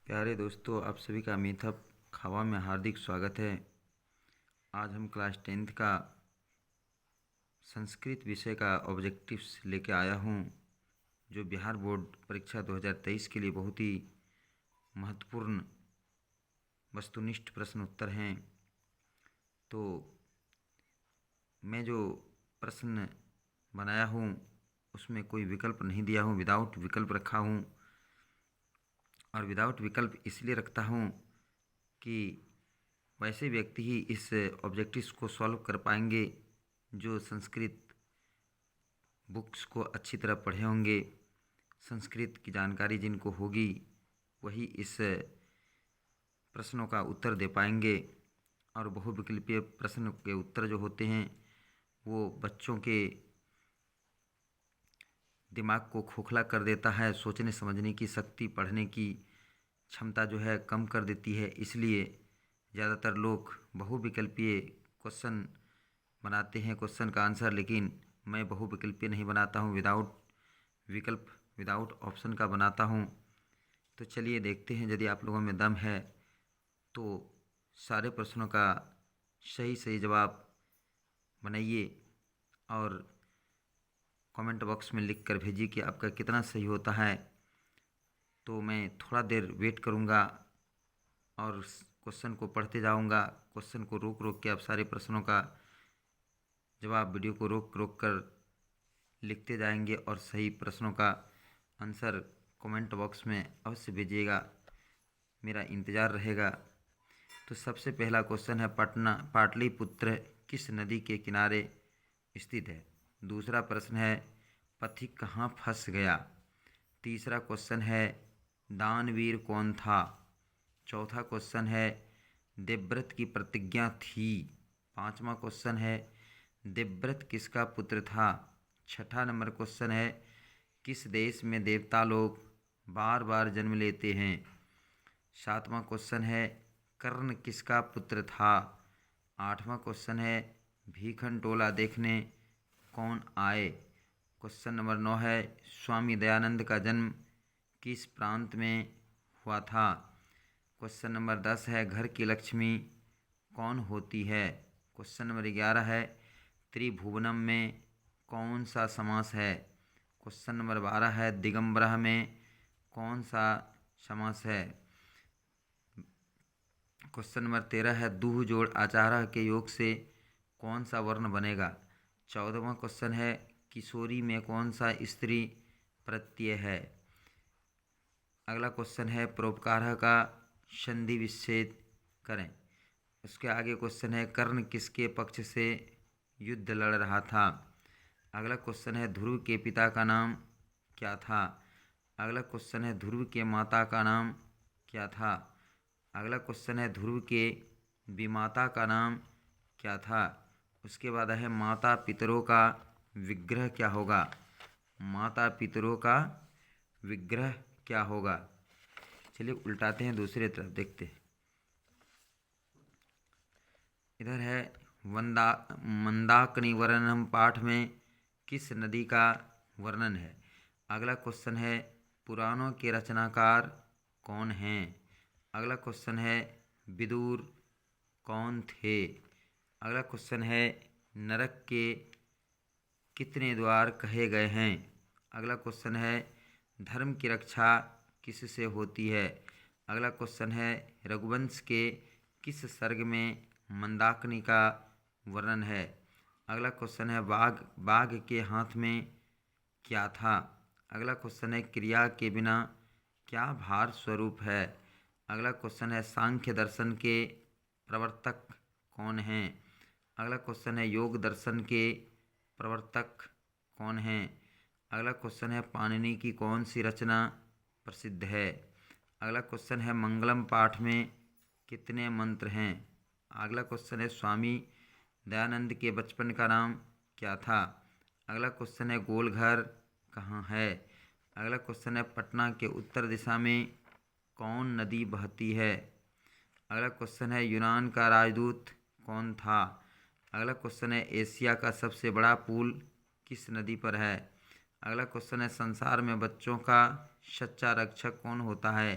प्यारे दोस्तों, आप सभी का मीठा खावा में हार्दिक स्वागत है। आज हम क्लास 10th का संस्कृत विषय का ऑब्जेक्टिव्स लेके आया हूँ, जो बिहार बोर्ड परीक्षा 2023 के लिए बहुत ही महत्वपूर्ण वस्तुनिष्ठ प्रश्न उत्तर हैं। तो मैं जो प्रश्न बनाया हूँ उसमें कोई विकल्प नहीं दिया हूँ, विदाउट विकल्प रखा हूँ। और विदाउट विकल्प इसलिए रखता हूँ कि वैसे व्यक्ति ही इस ऑब्जेक्टिव्स को सॉल्व कर पाएंगे जो संस्कृत बुक्स को अच्छी तरह पढ़े होंगे। संस्कृत की जानकारी जिनको होगी वही इस प्रश्नों का उत्तर दे पाएंगे। और बहुविकल्पीय प्रश्न के उत्तर जो होते हैं वो बच्चों के दिमाग को खोखला कर देता है, सोचने समझने की शक्ति, पढ़ने की क्षमता जो है कम कर देती है। इसलिए ज़्यादातर लोग बहुविकल्पीय क्वेश्चन बनाते हैं, क्वेश्चन का आंसर, लेकिन मैं बहुविकल्पीय नहीं बनाता हूँ, विदाउट ऑप्शन का बनाता हूँ। तो चलिए देखते हैं, यदि आप लोगों में दम है तो सारे प्रश्नों का सही सही जवाब बनाइए और कमेंट बॉक्स में लिख कर भेजिए कि आपका कितना सही होता है। तो मैं थोड़ा देर वेट करूँगा और क्वेश्चन को पढ़ते जाऊँगा। क्वेश्चन को रोक रोक के आप सारे प्रश्नों का जवाब वीडियो को रोक रोक कर लिखते जाएंगे और सही प्रश्नों का आंसर कमेंट बॉक्स में अवश्य भेजिएगा, मेरा इंतज़ार रहेगा। तो सबसे पहला क्वेश्चन है, पाटलिपुत्र किस नदी के किनारे स्थित है? दूसरा प्रश्न है, पथिक कहाँ फंस गया? तीसरा क्वेश्चन है, दानवीर कौन था? चौथा क्वेश्चन है, देवव्रत की प्रतिज्ञा थी? पांचवा क्वेश्चन है, देवव्रत किसका पुत्र था? छठा नंबर क्वेश्चन है, किस देश में देवता लोग बार बार जन्म लेते हैं? सातवां क्वेश्चन है, कर्ण किसका पुत्र था? आठवां क्वेश्चन है, भीखन टोला देखने कौन आए? क्वेश्चन नंबर 9 है, स्वामी दयानंद का जन्म किस प्रांत में हुआ था? क्वेश्चन नंबर 10 है, घर की लक्ष्मी कौन होती है? क्वेश्चन नंबर 11 है, त्रिभुवनम में कौन सा समास है? क्वेश्चन नंबर 12 है, दिगंबरः में कौन सा समास है? क्वेश्चन नंबर 13 है, दूह जोड़ आचार्य के योग से कौन सा वर्ण बनेगा? 14वां क्वेश्चन है, किशोरी में कौन सा स्त्री प्रत्यय है? अगला क्वेश्चन है, परोपकारः का संधि विच्छेद करें। उसके आगे क्वेश्चन है, कर्ण किसके पक्ष से युद्ध लड़ रहा था? अगला क्वेश्चन है, ध्रुव के पिता का नाम क्या था? अगला क्वेश्चन है, ध्रुव के माता का नाम क्या था? अगला क्वेश्चन है, ध्रुव के विमाता का नाम क्या था? उसके बाद है, माता पितरों का विग्रह क्या होगा? माता पितरों का विग्रह क्या होगा? चलिए उल्टाते हैं, दूसरी तरफ देखते हैं। इधर है, मंदाकिनी वर्णनम पाठ में किस नदी का वर्णन है? अगला क्वेश्चन है, पुराणों के रचनाकार कौन हैं? अगला क्वेश्चन है, विदुर कौन थे? अगला क्वेश्चन है, नरक के कितने द्वार कहे गए हैं? अगला क्वेश्चन है, धर्म की रक्षा किससे होती है? अगला क्वेश्चन है, रघुवंश के किस सर्ग में मंदाकिनी का वर्णन है? अगला क्वेश्चन है, बाघ के हाथ में क्या था? अगला क्वेश्चन है, क्रिया के बिना क्या भार स्वरूप है? अगला क्वेश्चन है, सांख्य दर्शन के प्रवर्तक कौन हैं? अगला क्वेश्चन है, योग दर्शन के प्रवर्तक कौन हैं? अगला क्वेश्चन है, पाणिनि की कौन सी रचना प्रसिद्ध है? अगला क्वेश्चन है, मंगलम पाठ में कितने मंत्र हैं? अगला क्वेश्चन है, स्वामी दयानंद के बचपन का नाम क्या था? अगला क्वेश्चन है, गोलघर कहाँ है? अगला क्वेश्चन है, पटना के उत्तर दिशा में कौन नदी बहती है? अगला क्वेश्चन है, यूनान का राजदूत कौन था? अगला क्वेश्चन है, एशिया का सबसे बड़ा पुल किस नदी पर है? अगला क्वेश्चन है, संसार में बच्चों का सच्चा रक्षक कौन होता है?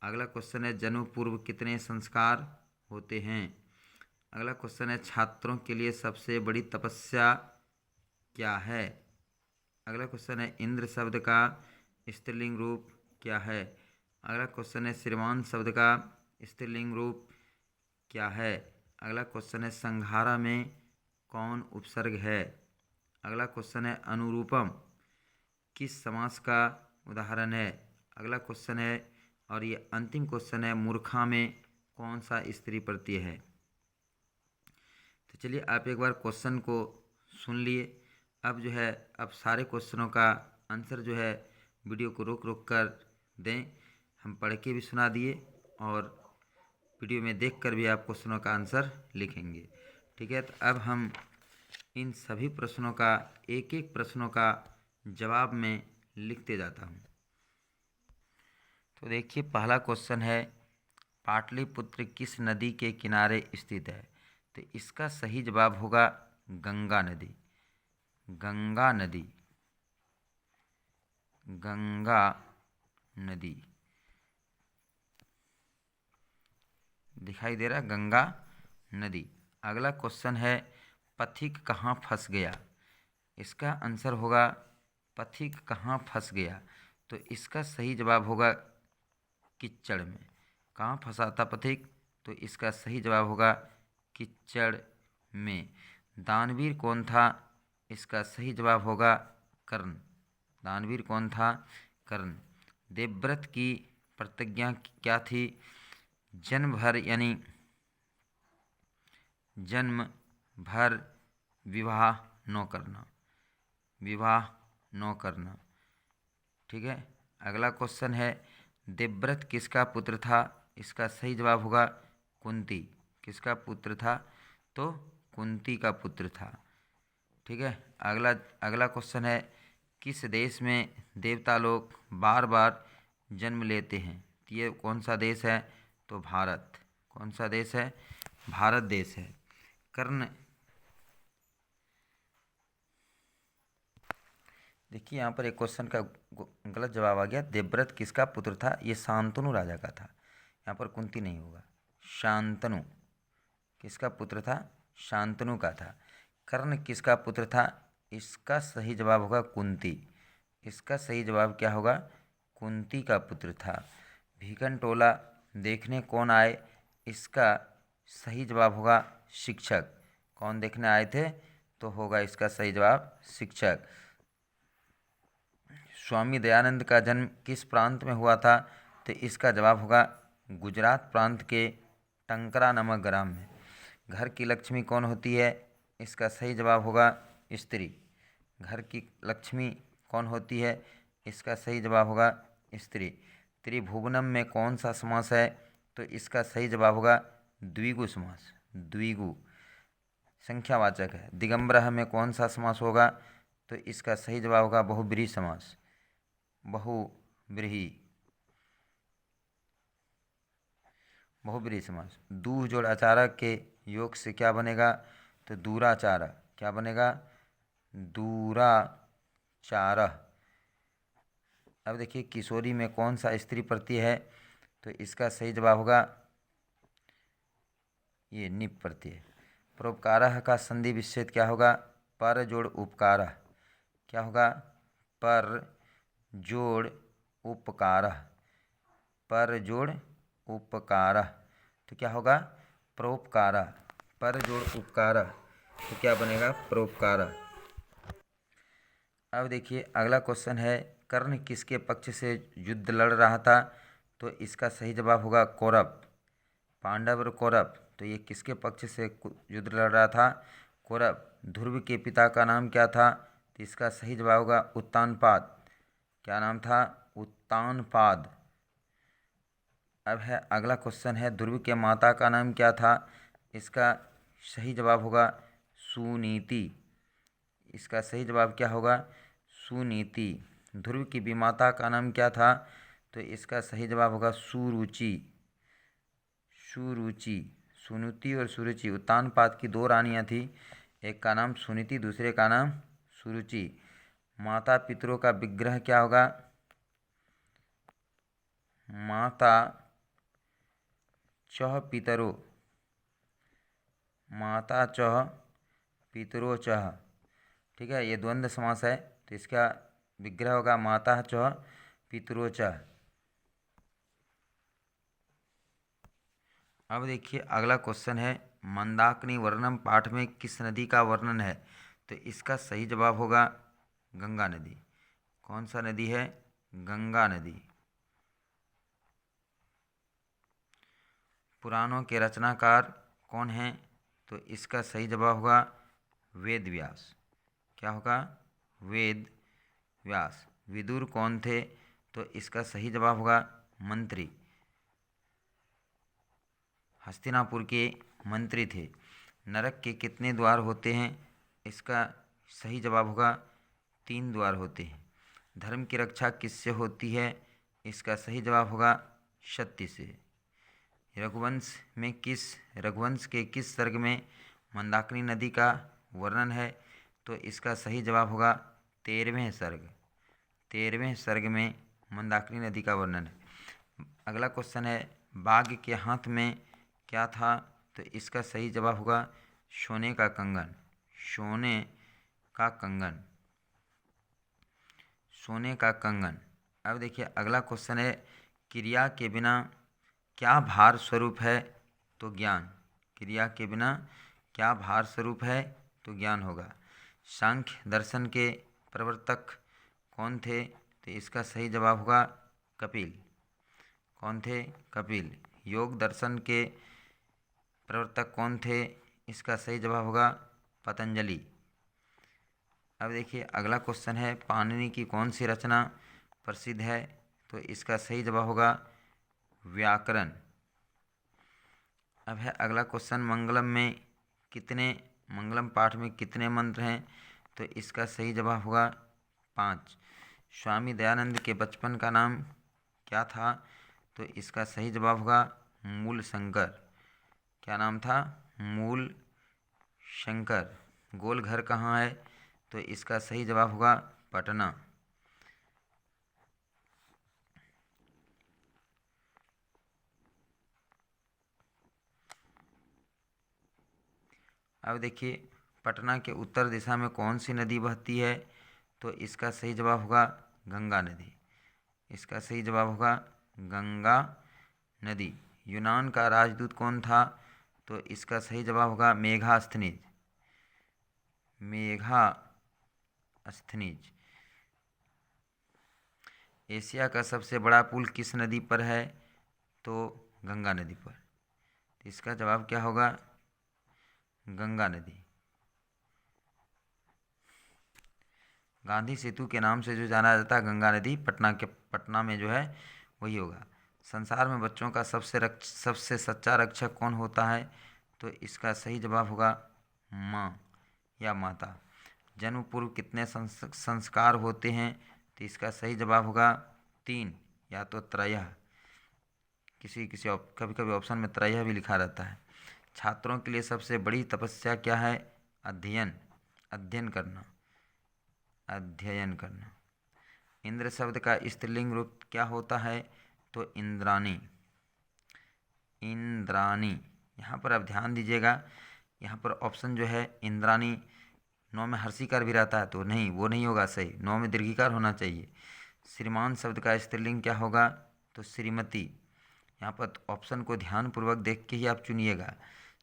अगला क्वेश्चन है जन्म पूर्व कितने संस्कार होते हैं। अगला क्वेश्चन है छात्रों के लिए सबसे बड़ी तपस्या क्या है। अगला क्वेश्चन है इंद्र शब्द का स्त्रीलिंग रूप क्या है। अगला क्वेश्चन है श्रीमान शब्द का स्त्रीलिंग रूप क्या है। अगला क्वेश्चन है संघारा में कौन उपसर्ग है। अगला क्वेश्चन है अनुरूपम किस समास का उदाहरण है। अगला क्वेश्चन है और ये अंतिम क्वेश्चन है मूर्खा में कौन सा स्त्री प्रत्यय है। तो चलिए आप एक बार क्वेश्चन को सुन लिए। अब जो है अब सारे क्वेश्चनों का आंसर जो है वीडियो को रोक रोक कर दें। हम पढ़ के भी सुना दिए और वीडियो में देखकर भी आप क्वेश्चनों का आंसर लिखेंगे। ठीक है, तो अब हम इन सभी प्रश्नों का एक एक प्रश्नों का जवाब में लिखते जाता हूँ। तो देखिए पहला क्वेश्चन है पाटलिपुत्र किस नदी के किनारे स्थित है। तो इसका सही जवाब होगा गंगा नदी। गंगा नदी, गंगा नदी दिखाई दे रहा है, गंगा नदी। अगला क्वेश्चन है पथिक कहाँ फंस गया। इसका आंसर होगा पथिक कहाँ फंस गया। तो इसका सही जवाब होगा कीचड़ में। कहाँ फंसा था पथिक, तो इसका सही जवाब होगा कीचड़ में। दानवीर कौन था, इसका सही जवाब होगा कर्ण। दानवीर कौन था, कर्ण। देवव्रत की प्रतिज्ञा क्या थी। जन्म भर यानी जन्म भर विवाह न करना, विवाह न करना। ठीक है, अगला क्वेश्चन है देवव्रत किसका पुत्र था। इसका सही जवाब होगा कुंती। किसका पुत्र था, तो कुंती का पुत्र था। ठीक है, अगला क्वेश्चन है किस देश में देवता लोग बार बार जन्म लेते हैं। ये कौन सा देश है, तो भारत। कौन सा देश है, भारत देश है। कर्ण, देखिए यहाँ पर एक क्वेश्चन का गलत जवाब आ गया। देवव्रत किसका पुत्र था, ये शांतनु राजा का था। यहाँ पर कुंती नहीं होगा, शांतनु किसका पुत्र था, शांतनु का था। कर्ण किसका पुत्र था, इसका सही जवाब होगा कुंती। इसका सही जवाब क्या होगा, कुंती का पुत्र था। भीखन टोला देखने कौन आए, इसका सही जवाब होगा शिक्षक। कौन देखने आए थे, तो होगा इसका सही जवाब शिक्षक। स्वामी दयानंद का जन्म किस प्रांत में हुआ था, तो इसका जवाब होगा गुजरात प्रांत के टंकरा नामक ग्राम में। घर की लक्ष्मी कौन होती है, इसका सही जवाब होगा स्त्री। घर की लक्ष्मी कौन होती है, इसका सही जवाब होगा स्त्री। त्रिभुवनम में कौन सा समास है, तो इसका सही जवाब होगा द्विगु समास। द्विगु संख्यावाचक है। दिगंबरः में कौन सा समास होगा, तो इसका सही जवाब होगा बहुब्रीहि समास। बहुब्रीहि, बहुब्रीहि समास। दूह जोड़ आचारक के योग से क्या बनेगा, तो दूराचारः। क्या बनेगा, दूराचारः। अब देखिए किशोरी में कौन सा स्त्री प्रत्यय है, तो इसका सही जवाब होगा ये निप प्रत्यय। परोपकारः का संधि विच्छेद क्या होगा, पर जोड़ उपकारः। क्या होगा, पर जोड़ उपकारः। पर जोड़ उपकारः, तो क्या होगा परोपकारः। पर जोड़ उपकारः, तो क्या बनेगा परोपकारः। अब देखिए अगला क्वेश्चन है कर्ण किसके पक्ष से युद्ध लड़ रहा था, तो इसका सही जवाब होगा कौरव। पांडव और कौरव, तो ये किसके पक्ष से युद्ध लड़ रहा था, कौरव। ध्रुव के पिता का नाम क्या था, तो इसका सही जवाब होगा उत्तानपाद। क्या नाम था, उत्तानपाद। अब है अगला क्वेश्चन है ध्रुव के माता का नाम क्या था, इसका सही जवाब होगा सुनीति। इसका सही जवाब क्या होगा, सुनीति। ध्रुव की विमाता का नाम क्या था, तो इसका सही जवाब होगा सुरुचि। सुरुचि, सुनीति और सुरुचि। उत्तानपाद की दो रानियां थी, एक का नाम सुनीति, दूसरे का नाम सुरुचि। माता पितरों का विग्रह क्या होगा, माता चः पितरो, माता चः पितरो चः। ठीक है, ये द्वंद्व समास है, तो इसका विग्रह होगा माता चः पितरो चः। अब देखिए अगला क्वेश्चन है, मंदाकिनी वर्णम पाठ में किस नदी का वर्णन है? तो इसका सही जवाब होगा गंगा नदी। कौन सा नदी है? गंगा नदी। पुराणों के रचनाकार कौन हैं? तो इसका सही जवाब होगा वेद व्यास। क्या होगा? वेद व्यास। विदुर कौन थे? तो इसका सही जवाब होगा मंत्री, हस्तिनापुर के मंत्री थे। नरक के कितने द्वार होते हैं? इसका सही जवाब होगा 3 द्वार होते हैं। धर्म की रक्षा किससे होती है? इसका सही जवाब होगा सत्य से। रघुवंश के किस सर्ग में मंदाकिनी नदी का वर्णन है? तो इसका सही जवाब होगा 13वें सर्ग। 13वें सर्ग में मंदाकिनी नदी का वर्णन है। अगला क्वेश्चन है, बाघ के हाथ में क्या था? तो इसका सही जवाब होगा सोने का कंगन। सोने का कंगन। सोने का कंगन। अब देखिए अगला क्वेश्चन है, क्रिया के बिना क्या भार स्वरूप है? तो ज्ञान। क्रिया के बिना क्या भार स्वरूप है? तो ज्ञान होगा। सांख्य दर्शन के प्रवर्तक कौन थे? तो इसका सही जवाब होगा कपिल। कौन थे? कपिल। योग दर्शन के प्रवर्तक कौन थे? इसका सही जवाब होगा पतंजलि। अब देखिए अगला क्वेश्चन है, पाणिनि की कौन सी रचना प्रसिद्ध है? तो इसका सही जवाब होगा व्याकरण। अब है अगला क्वेश्चन, मंगलम पाठ में कितने मंत्र हैं? तो इसका सही जवाब होगा 5। स्वामी दयानंद के बचपन का नाम क्या था? तो इसका सही जवाब होगा मूल शंकर। क्या नाम था? मूल शंकर। गोल घर कहाँ है? तो इसका सही जवाब होगा पटना। अब देखिए पटना के उत्तर दिशा में कौन सी नदी बहती है? तो इसका सही जवाब होगा गंगा नदी। इसका सही जवाब होगा गंगा नदी। यूनान का राजदूत कौन था? तो इसका सही जवाब होगा मेगास्थनीज। मेगास्थनीज। एशिया का सबसे बड़ा पुल किस नदी पर है? तो गंगा नदी पर। तो इसका जवाब क्या होगा? गंगा नदी। गांधी सेतु के नाम से जो जाना जाता है गंगा नदी, पटना में जो है वही होगा। संसार में बच्चों का सबसे सच्चा रक्षक कौन होता है? तो इसका सही जवाब होगा माँ या माता। जन्म पूर्व कितने संस्कार होते हैं? तो इसका सही जवाब होगा 3 या तो त्रयः। कभी कभी ऑप्शन में त्रयः भी लिखा रहता है। छात्रों के लिए सबसे बड़ी तपस्या क्या है? अध्ययन करना। अध्ययन करना। इंद्र शब्द का स्त्रीलिंग रूप क्या होता है? तो इंद्राणी। इंद्राणी। यहाँ पर आप ध्यान दीजिएगा, यहाँ पर ऑप्शन जो है इंद्राणी, 9 में हर्षिकार भी रहता है, तो नहीं, वो नहीं होगा सही। 9 में दीर्घिकार होना चाहिए। श्रीमान शब्द का स्त्रीलिंग क्या होगा? तो श्रीमती। यहाँ पर ऑप्शन को ध्यानपूर्वक देख के ही आप चुनिएगा।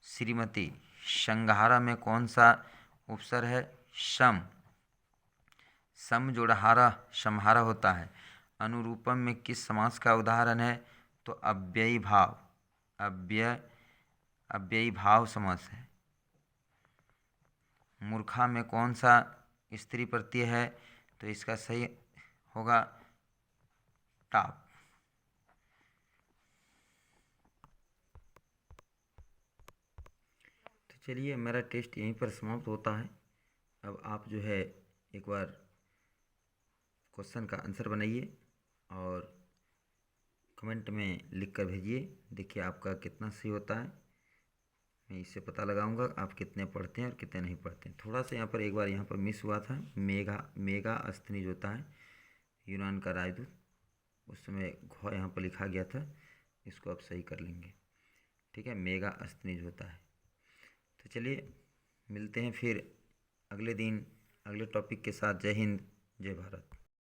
श्रीमती। संघारा में कौन सा उपसर्ग है? सम। सम जोड़हारा समहारा होता है। अनुरूपम में किस समास का उदाहरण है? तो अव्ययी भाव। अव्ययी भाव समास है। मूर्खा में कौन सा स्त्री प्रत्यय है? तो इसका सही होगा टाप। तो चलिए मेरा टेस्ट यहीं पर समाप्त होता है। अब आप जो है एक बार क्वेश्चन का आंसर बनाइए और कमेंट में लिख कर भेजिए। देखिए आपका कितना सही होता है, मैं इससे पता लगाऊंगा आप कितने पढ़ते हैं और कितने नहीं पढ़ते हैं। थोड़ा सा यहाँ पर एक बार यहाँ पर मिस हुआ था। मेगास्थनीज होता है यूनान का राजदूत, उस समय घ यहाँ पर लिखा गया था, इसको आप सही कर लेंगे। ठीक है, मेगा अस्थिनिज होता है। तो चलिए मिलते हैं फिर अगले दिन अगले टॉपिक के साथ। जय हिंद, जय भारत।